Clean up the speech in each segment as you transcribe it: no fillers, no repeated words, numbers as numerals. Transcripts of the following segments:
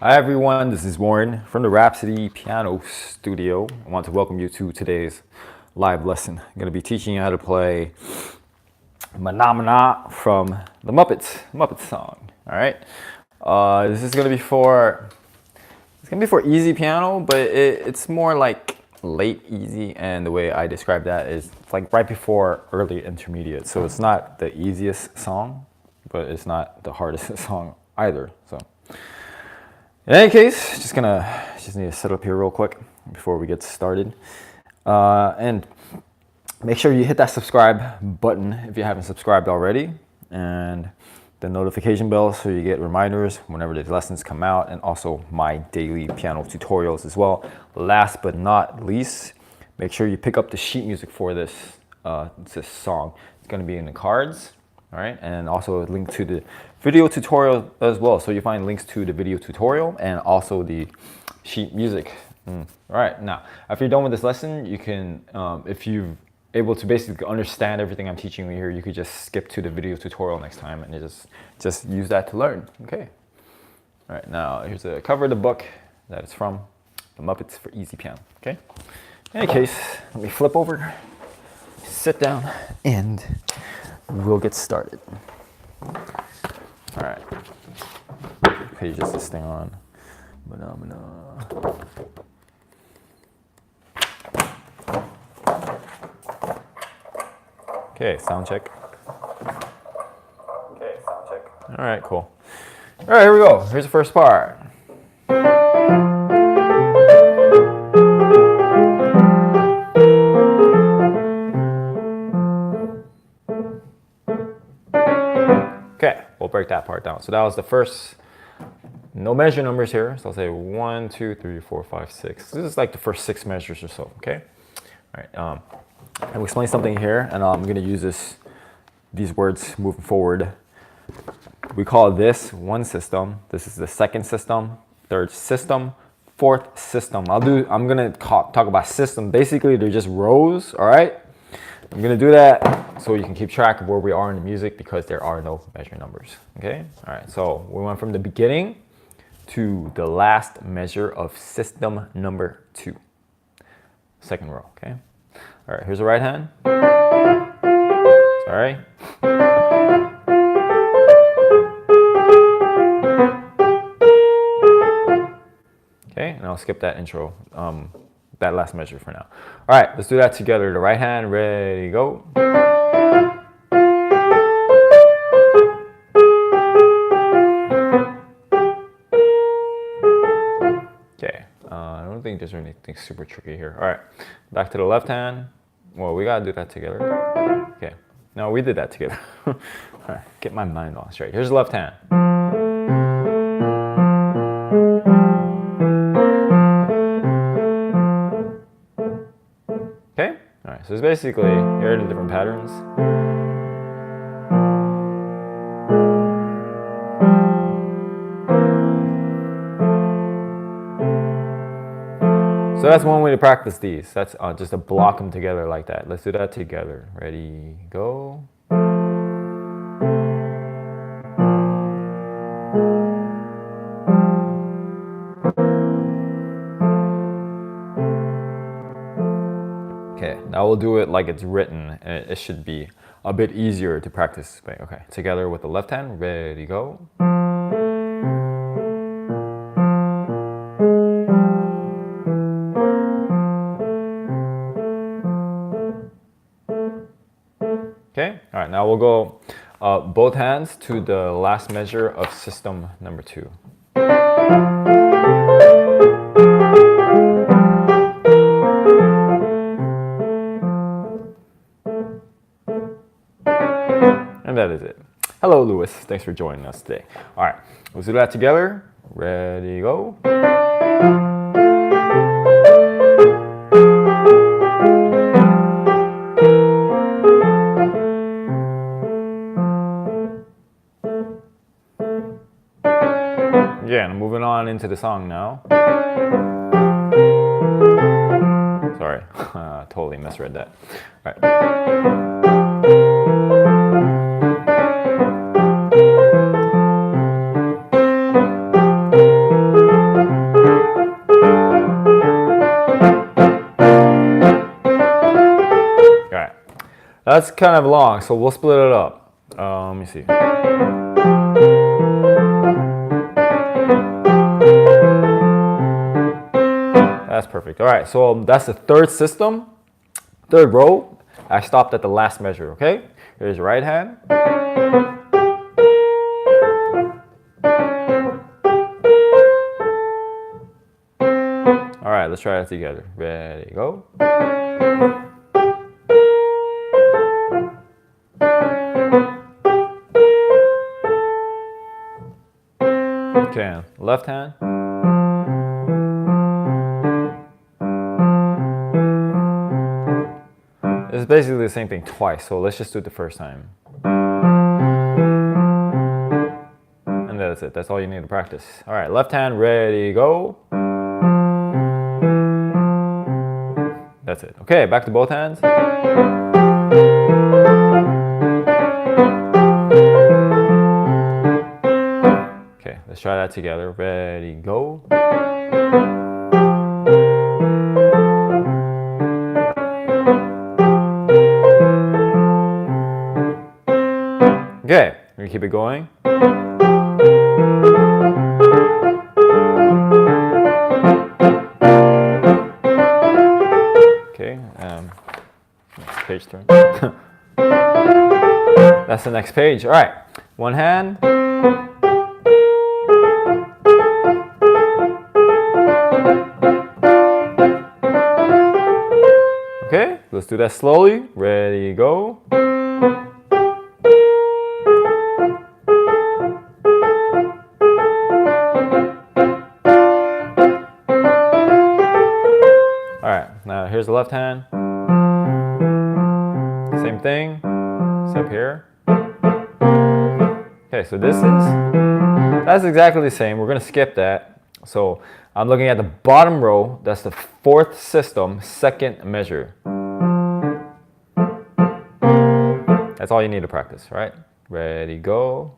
Hi everyone, this is Warren from the Rhapsody Piano Studio. I want to welcome you to today's live lesson. I'm going to be teaching you how to play Mah-Na Mah-Na from the Muppets song. All right, this is going to be for easy piano, but it's more like late easy, and the way I describe that is it's like right before early intermediate. So it's not the easiest song, but it's not the hardest song either. So. In any case, just need to set up here real quick before we get started. And make sure you hit that subscribe button if you haven't subscribed already, and the notification bell so you get reminders whenever the lessons come out, and also my daily piano tutorials as well. Last but not least, make sure you pick up the sheet music for this song. It's going to be in the cards. All right, and also a link to the video tutorial as well. So you find links to the video tutorial and also the sheet music. All right, now after you're done with this lesson, you can, if you're able to basically understand everything I'm teaching you here, you could just skip to the video tutorial next time and just use that to learn. Okay. All right, now here's a cover of the book that it's from, The Muppets for Easy Piano. Okay. In any case, let me flip over, sit down, and we'll get started. All right. Pages this thing on. Mah-Na Mah-Na. Okay, sound check. All right, cool. All right, here we go. Here's the first part. Okay, we'll break that part down. So that was the first, no measure numbers here. So I'll say 1, 2, 3, 4, 5, 6. This is like the first 6 measures or so, okay? All right, I'll explain something here, and I'm gonna use these words moving forward. We call this one system. This is the second system, third system, fourth system. I'm gonna talk about system. Basically, they're just rows, all right? I'm gonna do that so you can keep track of where we are in the music, because there are no measure numbers, okay? All right, so we went from the beginning to the last measure of system number 2. Second row, okay? All right, here's the right hand. Sorry. Okay, and I'll skip that intro. That last measure for now. All right, let's do that together. The right hand, ready, go. Okay, I don't think there's anything super tricky here. All right, back to the left hand. Well, we gotta do that together. Okay, no, we did that together. All right, get my mind on straight. Here's the left hand. Okay, all right, so it's basically, here are the different patterns. So that's one way to practice these. That's just to block them together like that. Let's do that together. Ready, go. Okay, now we'll do it like it's written, and it should be a bit easier to practice. Okay, together with the left hand, ready, go. Okay, all right, now we'll go both hands to the last measure of system number 2. And that is it. Hello, Lewis. Thanks for joining us today. All right, let's do that together. Ready, go. Again, moving on into the song now. Sorry, totally misread that. All right. That's kind of long, so we'll split it up. Let me see. That's perfect. All right, so that's the third system, third row. I stopped at the last measure, okay? Here's your right hand. All right, let's try that together. Ready, go. Okay, left hand. It's basically the same thing twice, so let's just do it the first time. And that's it. That's all you need to practice. All right, left hand, ready, go. That's it. Okay, back to both hands. Okay, let's try that together. Ready, go. Okay, we're gonna keep it going. Okay, next page turn. That's the next page. All right, one hand. Okay, let's do that slowly. Ready, go. All right, now here's the left hand. Same thing, except here. Okay, so that's exactly the same. We're gonna skip that. So I'm looking at the bottom row. That's the fourth system, second measure. That's all you need to practice, right? Ready, go.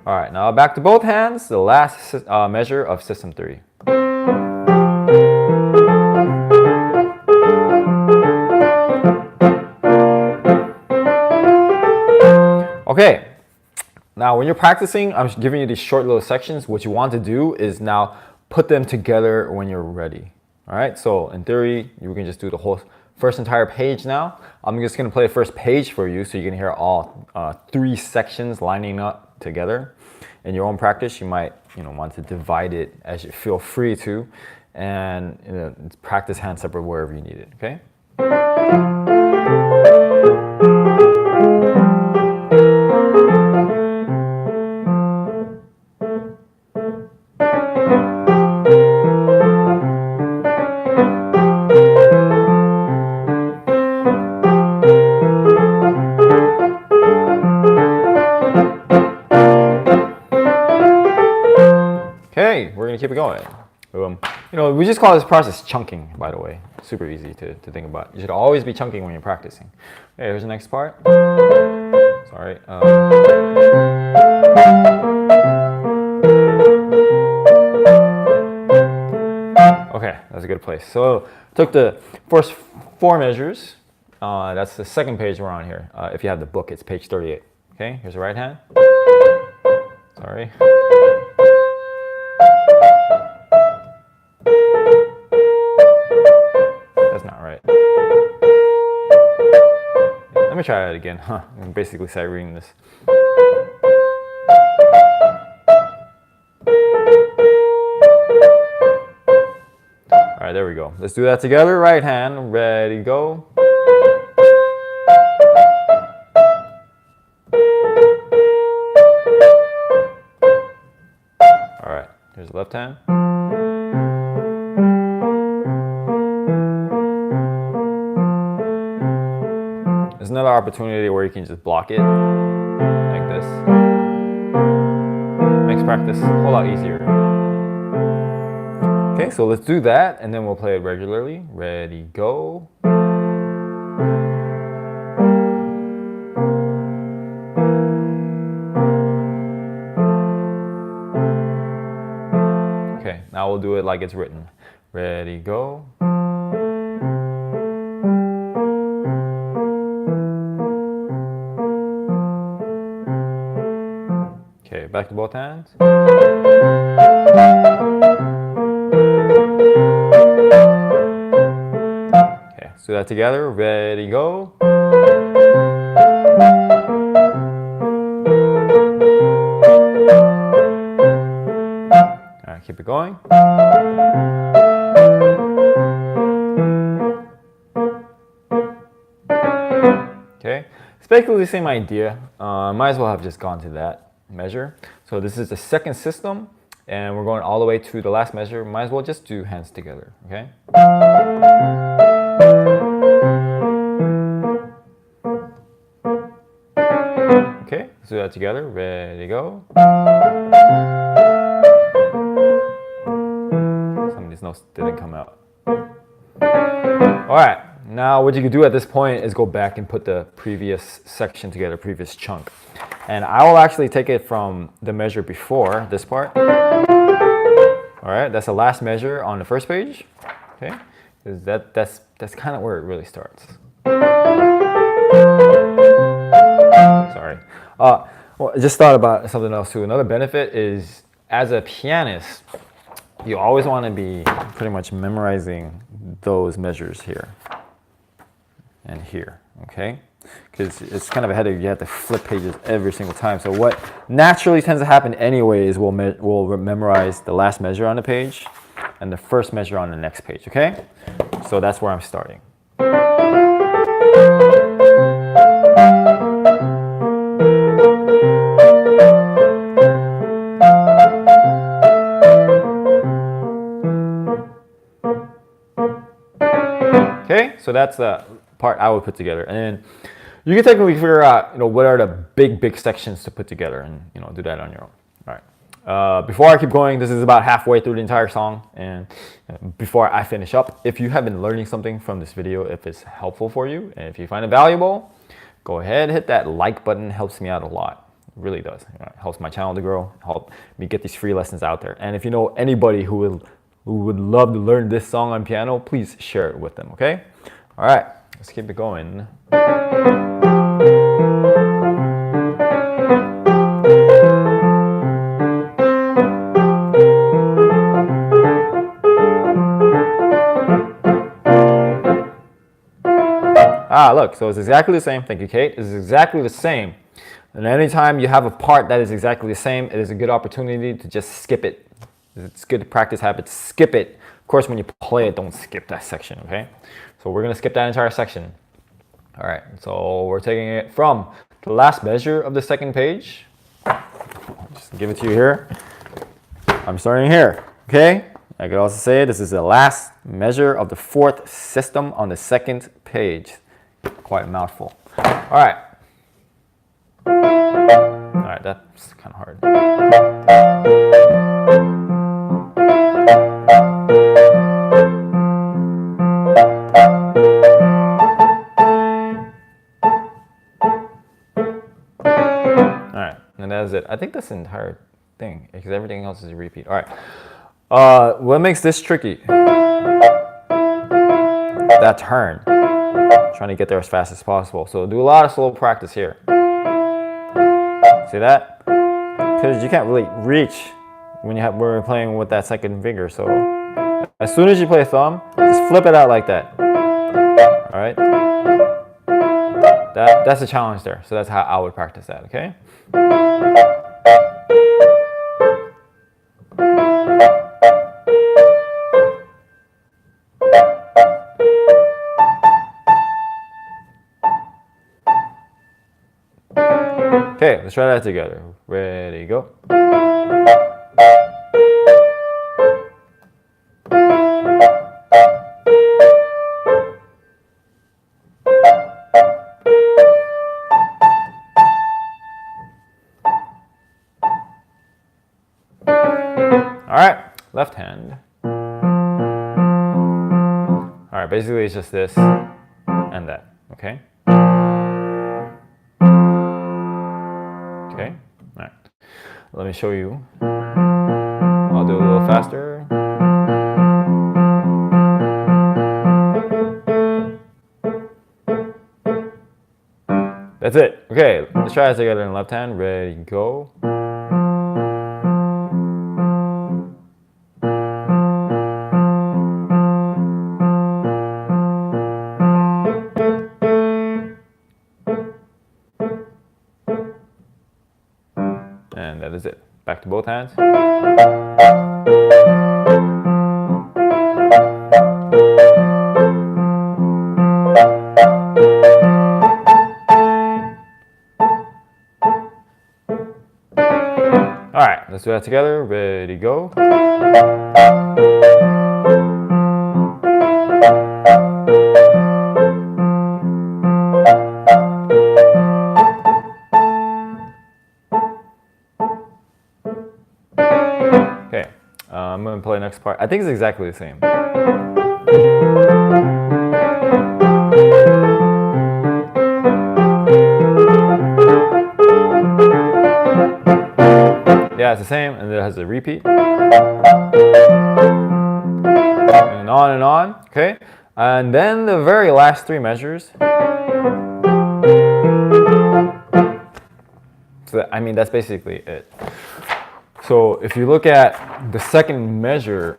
All right, now back to both hands, the last measure of system 3. Okay, now when you're practicing, I'm giving you these short little sections. What you want to do is now put them together when you're ready. All right, so in theory, you can just do the whole first entire page now. I'm just gonna play the first page for you so you can hear all 3 sections lining up together. In your own practice, you might want to divide it as you feel free to, and practice hand separate wherever you need it, okay? Okay, we're gonna keep it going. We just call this process chunking, by the way. Super easy to think about. You should always be chunking when you're practicing. Okay, here's the next part. Sorry. Okay, that's a good place. So took the first 4 measures. That's the second page we're on here. If you have the book, it's page 38. Okay, here's the right hand. Sorry. That's not right. Let me try that again. I'm basically sight reading this. All right, there we go. Let's do that together. Right hand, ready, go. All right, here's the left hand. There's another opportunity where you can just block it like this. Makes practice a whole lot easier. Okay, so let's do that, and then we'll play it regularly. Ready, go. Okay, now we'll do it like it's written. Ready, go. back to both hands. Okay, let's do that together. Ready, go. All right, keep it going. Okay, it's basically the same idea. Might as well have just gone to that measure. So this is the second system, and we're going all the way to the last measure. Might as well just do hands together, okay? Okay, let's do that together. Ready, go. Some of these notes didn't come out. All right. Now what you can do at this point is go back and put the previous section together, previous chunk. And I will actually take it from the measure before this part. All right, that's the last measure on the first page. Okay, because that's kind of where it really starts. Sorry. Well, I just thought about something else too. Another benefit is as a pianist, you always want to be pretty much memorizing those measures here and here, okay? Because it's kind of a headache. You have to flip pages every single time. So what naturally tends to happen anyway is we'll memorize the last measure on the page and the first measure on the next page, okay? So that's where I'm starting. Okay, so that's the part I would put together, and then you can technically figure out, what are the big sections to put together, and do that on your own. All right. Before I keep going, this is about halfway through the entire song, and before I finish up, if you have been learning something from this video, if it's helpful for you, and if you find it valuable, go ahead, hit that like button. It helps me out a lot. It really does. It helps my channel to grow, help me get these free lessons out there. And if you know anybody who would love to learn this song on piano, please share it with them, okay? All right, let's keep it going. Look, so it's exactly the same. Thank you, Kate. It's exactly the same. And anytime you have a part that is exactly the same, it is a good opportunity to just skip it. It's good to practice habit. Skip it. Of course, when you play it, don't skip that section, okay? So we're going to skip that entire section. All right, so we're taking it from the last measure of the second page. Just give it to you here. I'm starting here, okay? I could also say this is the last measure of the fourth system on the second page. Quite a mouthful. All right. All right, that's kind of hard. And that's it. I think that's the entire thing, because everything else is a repeat. All right. What makes this tricky? That turn. Trying to get there as fast as possible. So do a lot of slow practice here. See that? Because you can't really reach when we're playing with that second finger. So as soon as you play a thumb, just flip it out like that. All right. That's a challenge there. So that's how I would practice that. Okay. Okay, let's try that together. Ready, go. All right, left hand. All right, basically it's just this and that, okay? Okay, all right. Let me show you. I'll do it a little faster. That's it. Okay, let's try it together in left hand. Ready, go. And that is it. Back to both hands. All right, let's do that together. Ready, go. Okay, I'm gonna play the next part. I think it's exactly the same. Yeah, it's the same, and it has a repeat. And on, okay? And then the very last three measures. So I mean, that's basically it. So if you look at the second measure,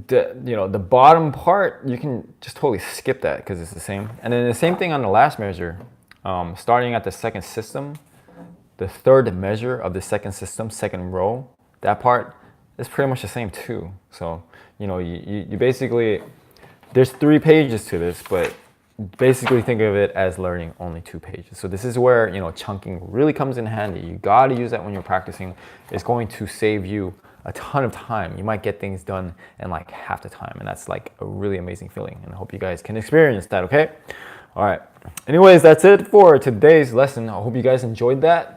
the bottom part, you can just totally skip that because it's the same. And then the same thing on the last measure, starting at the second system, the third measure of the second system, second row, that part is pretty much the same too. So, you basically, there's 3 pages to this, but basically think of it as learning only 2 pages. So this is where, chunking really comes in handy. You got to use that when you're practicing. It's going to save you a ton of time. You might get things done in like half the time, and that's like a really amazing feeling, and I hope you guys can experience that, okay? All right. Anyways, that's it for today's lesson. I hope you guys enjoyed that.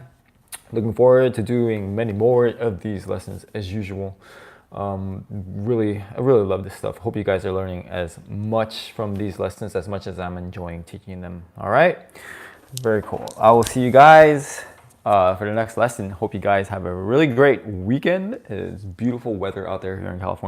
Looking forward to doing many more of these lessons as usual. I really love this stuff. Hope you guys are learning as much from these lessons as much as I'm enjoying teaching them. All right, very cool. I will see you guys for the next lesson. Hope you guys have a really great weekend. It's beautiful weather out there here in California.